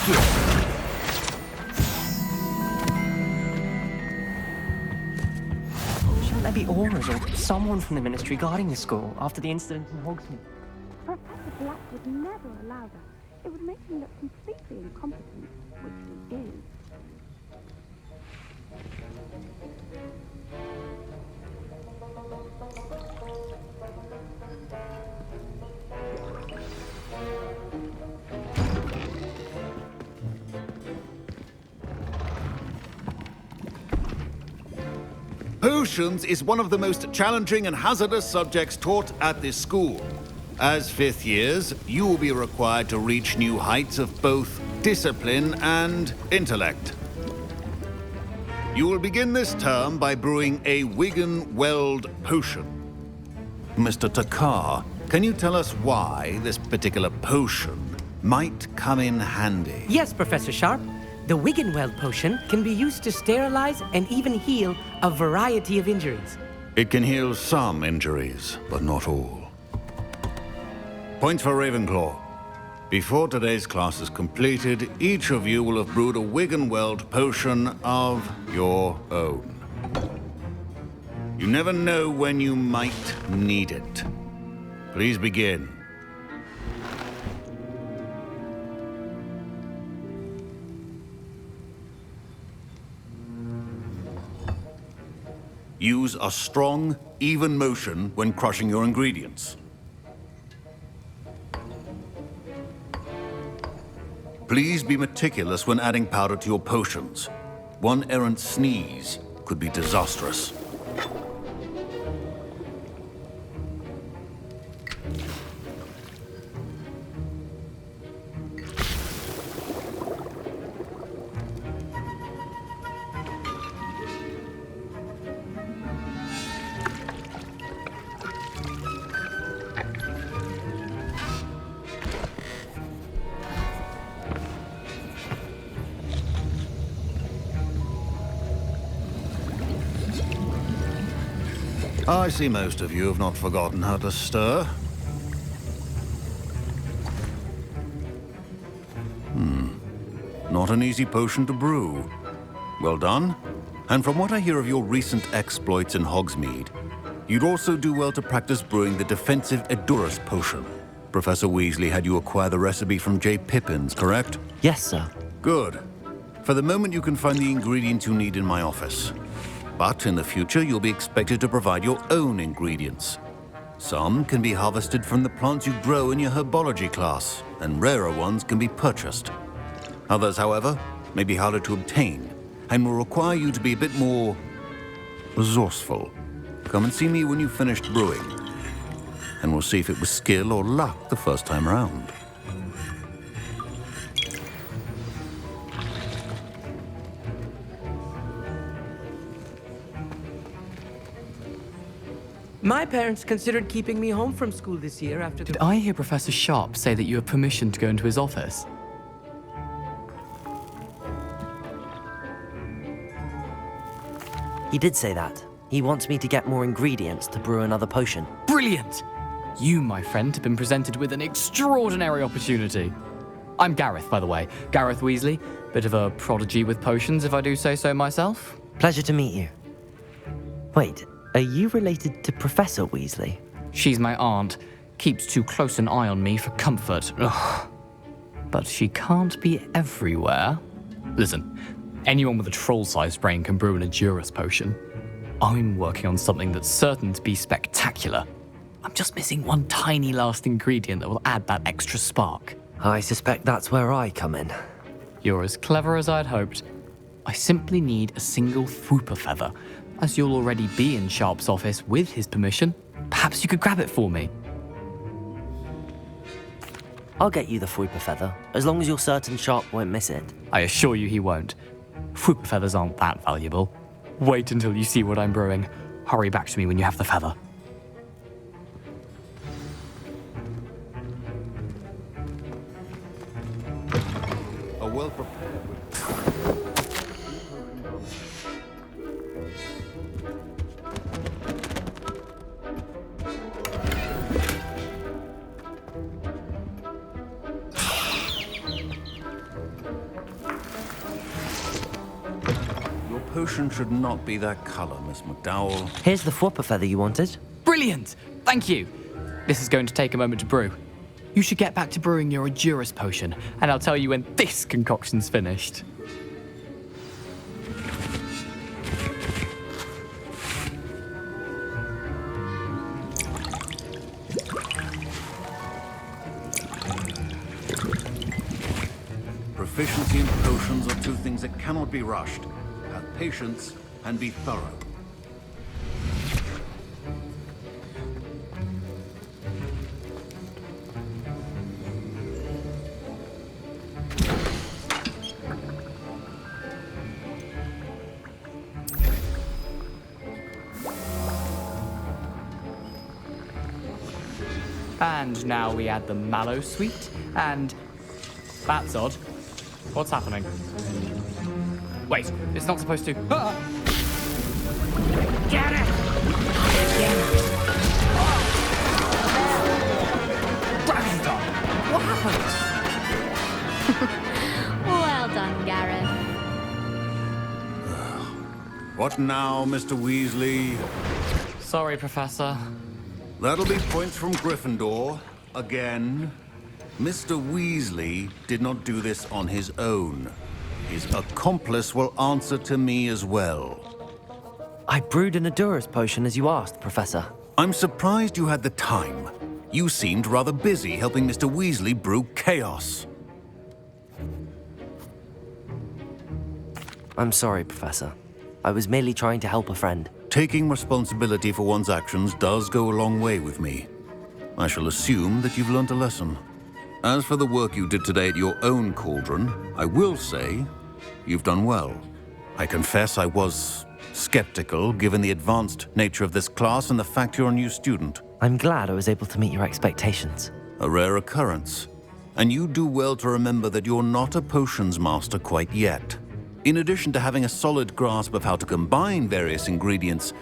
Shouldn't there be auras or someone from the Ministry guarding the school after the incident in Hogsmeade? Professor Black would never allow that. It would make him look completely incompetent, which he is. Potions is one of the most challenging and hazardous subjects taught at this school. As fifth years, you will be required to reach new heights of both discipline and intellect. You will begin this term by brewing a Wigan-Weld potion. Mr. Takar, can you tell us why this particular potion might come in handy? Yes, Professor Sharp. The Wigan-Weld potion can be used to sterilize and even heal a variety of injuries. It can heal some injuries, but not all. Points for Ravenclaw. Before today's class is completed, each of you will have brewed a Wigan-Weld potion of your own. You never know when you might need it. Please begin. Use a strong, even motion when crushing your ingredients. Please be meticulous when adding powder to your potions. One errant sneeze could be disastrous. I see most of you have not forgotten how to stir. Not an easy potion to brew. Well done. And from what I hear of your recent exploits in Hogsmeade, you'd also do well to practice brewing the defensive Edurus potion. Professor Weasley had you acquire the recipe from J. Pippins, correct? Yes, sir. Good. For the moment, you can find the ingredients you need in my office. But in the future, you'll be expected to provide your own ingredients. Some can be harvested from the plants you grow in your herbology class, and rarer ones can be purchased. Others, however, may be harder to obtain, and will require you to be a bit more resourceful. Come and see me when you've finished brewing, and we'll see if it was skill or luck the first time round. My parents considered keeping me home from school this year after Did I hear Professor Sharp say that you have permission to go into his office? He did say that. He wants me to get more ingredients to brew another potion. Brilliant! You, my friend, have been presented with an extraordinary opportunity. I'm Gareth, by the way. Gareth Weasley. Bit of a prodigy with potions, if I do say so myself. Pleasure to meet you. Wait, are you related to Professor Weasley? She's my aunt. Keeps too close an eye on me for comfort. Ugh. But she can't be everywhere. Listen, anyone with a troll-sized brain can brew an Edurus potion. I'm working on something that's certain to be spectacular. I'm just missing one tiny last ingredient that will add that extra spark. I suspect that's where I come in. You're as clever as I'd hoped. I simply need a single Fwooper feather. As you'll already be in Sharp's office with his permission, perhaps you could grab it for me. I'll get you the Fwooper feather, as long as you're certain Sharp won't miss it. I assure you he won't. Fwooper feathers aren't that valuable. Wait until you see what I'm brewing. Hurry back to me when you have the feather. A well-prepared... potion should not be that color, Miss McDowell. Here's the Fwopper feather you wanted. Brilliant! Thank you! This is going to take a moment to brew. You should get back to brewing your Edurus potion, and I'll tell you when this concoction's finished. Proficiency in potions are two things that cannot be rushed. Have patience and be thorough. And now we add the mallow sweet, and... That's odd. What's happening? Wait, it's not supposed to... Ah! Get it! Dragon's What happened? Well done, Gareth. What now, Mr. Weasley? Sorry, Professor. That'll be points from Gryffindor. Again. Mr. Weasley did not do this on his own. His accomplice will answer to me as well. I brewed an Edurus potion as you asked, Professor. I'm surprised you had the time. You seemed rather busy helping Mr. Weasley brew chaos. I'm sorry, Professor. I was merely trying to help a friend. Taking responsibility for one's actions does go a long way with me. I shall assume that you've learnt a lesson. As for the work you did today at your own cauldron, I will say you've done well. I confess I was skeptical given the advanced nature of this class and the fact you're a new student. I'm glad I was able to meet your expectations. A rare occurrence. And you do well to remember that you're not a potions master quite yet. In addition to having a solid grasp of how to combine various ingredients,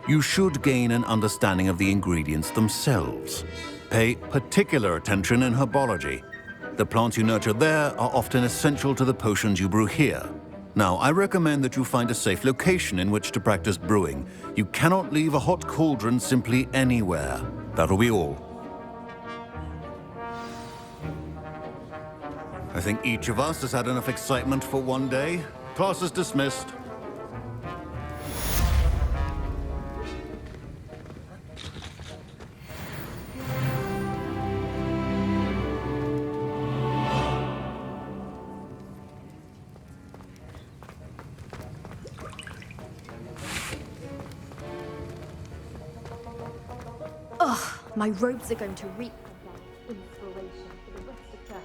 you should gain an understanding of the ingredients themselves. Pay particular attention in herbology. The plants you nurture there are often essential to the potions you brew here. Now, I recommend that you find a safe location in which to practice brewing. You cannot leave a hot cauldron simply anywhere. That'll be all. I think each of us has had enough excitement for one day. Class is dismissed. Ugh, my robes are going to reek of that inspiration for the rest of term.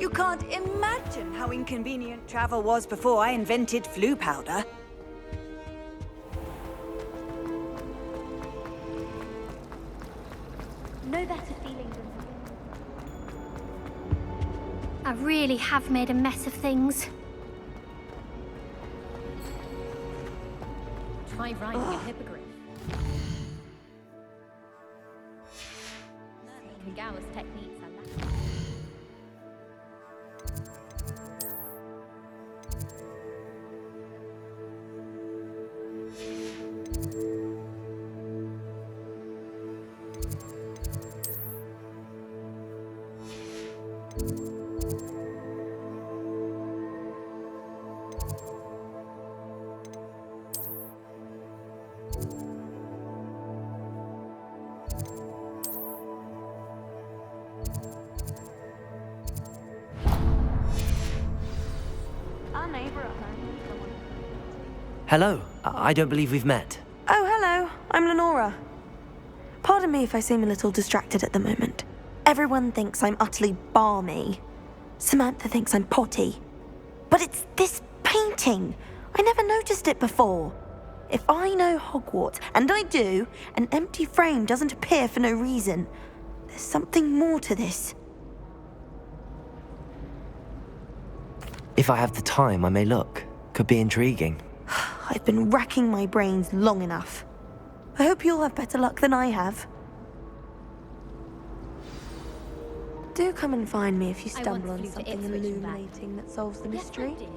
You can't imagine how inconvenient travel was before I invented flu powder. No better feeling than... I really have made a mess of things. try writing a hippogriff. Kagawa's techniques are lacking. Our neighbour at home. Hello. I don't believe we've met. Oh, hello. I'm Lenora. Pardon me if I seem a little distracted at the moment. Everyone thinks I'm utterly balmy. Samantha thinks I'm potty. But it's this painting. I never noticed it before. If I know Hogwarts, and I do, an empty frame doesn't appear for no reason. There's something more to this. If I have the time, I may look. Could be intriguing. I've been racking my brains long enough. I hope you'll have better luck than I have. Do come and find me if you I stumble once on flew to something Ipswich and back. illuminating that solves the Yes, I mystery. did.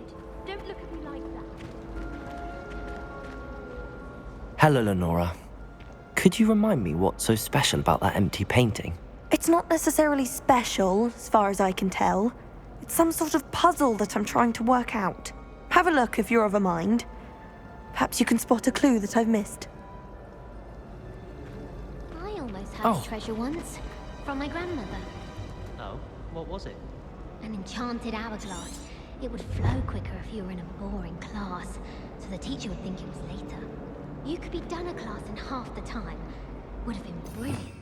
Don't look at me like that. Hello, Lenora. Could you remind me what's so special about that empty painting? It's not necessarily special, as far as I can tell. It's some sort of puzzle that I'm trying to work out. Have a look if you're of a mind. Perhaps you can spot a clue that I've missed. I almost had Oh. a treasure once, from my grandmother. Oh, what was it? An enchanted hourglass. It would flow quicker if you were in a boring class, so the teacher would think it was later. You could be done a class in half the time. Would have been brilliant.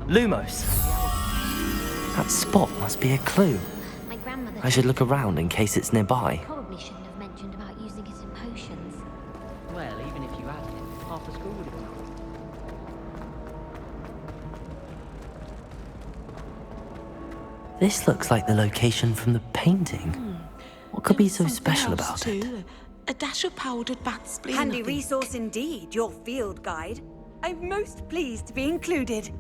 Lumos! That spot must be a clue. My grandmother I should look around in case it's nearby. probably shouldn't have mentioned about using it in potions. Well, even if you had it, half the school would have known. This looks like the location from the painting. What could be so special about it? A dash of powdered bat spleen. Handy resource indeed, your field guide. I'm most pleased to be included.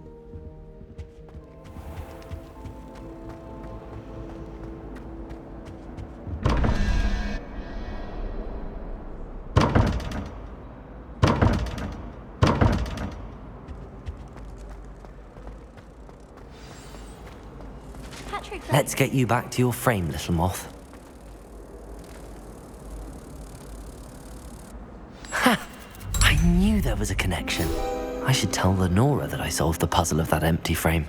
Let's get you back to your frame, little moth. Ha! I knew there was a connection. I should tell Lenora that I solved the puzzle of that empty frame.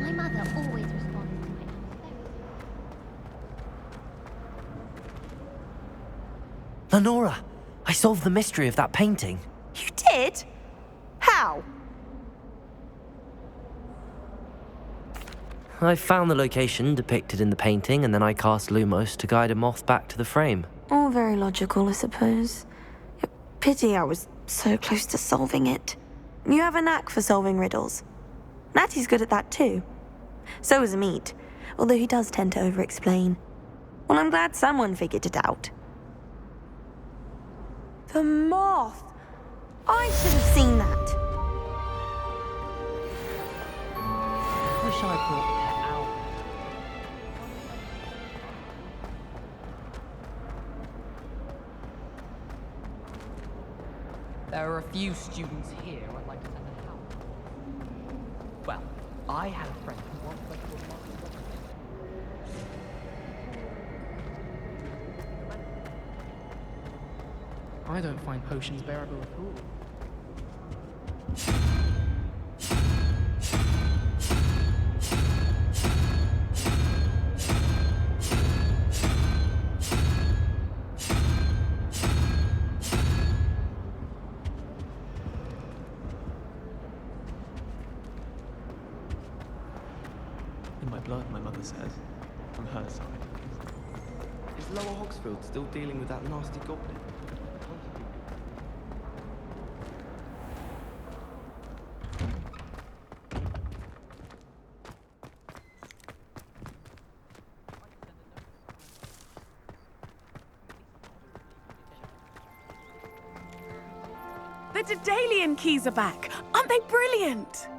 My mother always responds to my Lenora! I solved the mystery of that painting. You did? How? I found the location depicted in the painting, and then I cast Lumos to guide a moth back to the frame. All very logical, I suppose. Pity I was so close to solving it. You have a knack for solving riddles. Natty's good at that too. So is Amit, although he does tend to over-explain. Well, I'm glad someone figured it out. The moth! I should have seen that. Wish I brought Pet out. There are a few students here I'd like to send a help. Well, I had a friend who once went to a I don't find potions bearable at all. In my blood, my mother says, from her side. Lower Hogsfield still dealing with that nasty goblin? The Daedalian keys are back! Aren't they brilliant?